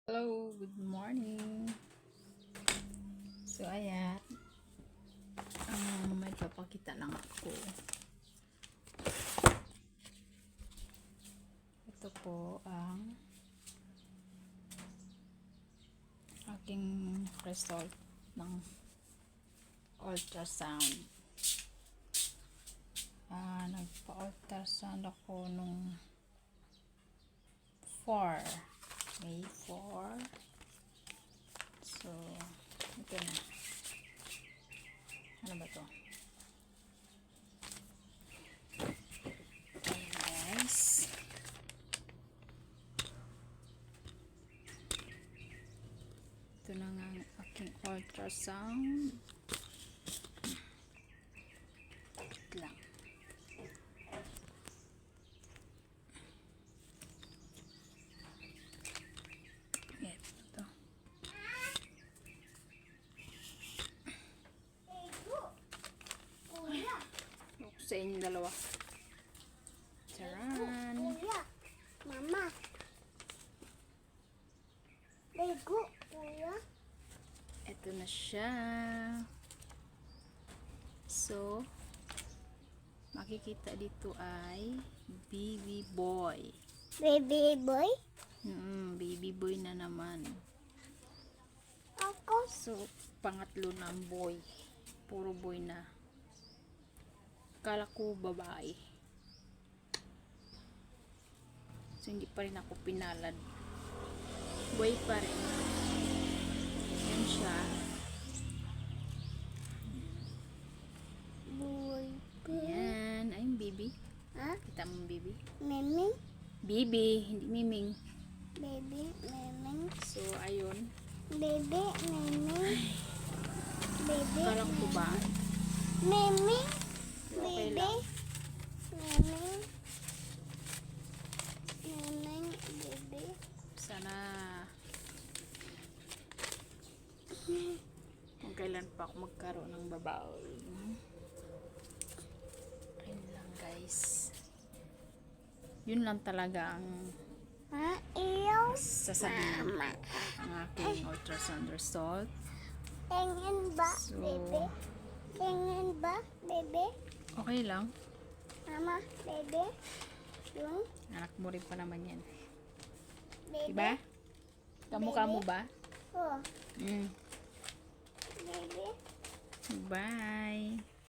Hello, good morning. So, ayan. May papakita lang ako. Ito po ang aking result ng ultrasound. Nagpa-ultrasound ako nung May 4. So, ito na. Ano ba to? Ayan guys. Ito na nga ang aking ultrasound. Wait lang. Ito. Look sa inyo dalawa. Charan. Kuya, mama. Lego, kuya. Ito na siya. So, makikita dito ay baby boy. Baby boy. Baby boy na naman. Ako. So, pangatlo na ang boy. Puro boy na. Akala ko babae. So, hindi pa rin ako pinalad. Boy pa rin. Yan siya. Boy. Yan. Ay, yung baby. Ha? Kita mo yung baby? Meming. Baby, hindi miming. Baby, meming. So, ayun. Baby, meming. Baby. Akala ko babae. Meming. Okay Baby. lang. Meming. Meming, baby. Sana kung kailan pa ako magkaroon ng babae. Ayun lang guys. Yun lang talaga ang Ha? Iyo. sasabihin ko ang aking ultrasound result. Tingin ba, So, baby? Tingin ba, baby? okay lang. Mama, baby? Yun, Anak mo rin pa naman yan. baby? Diba? Kamukha mo ba? Oh, Mm. baby? Bye.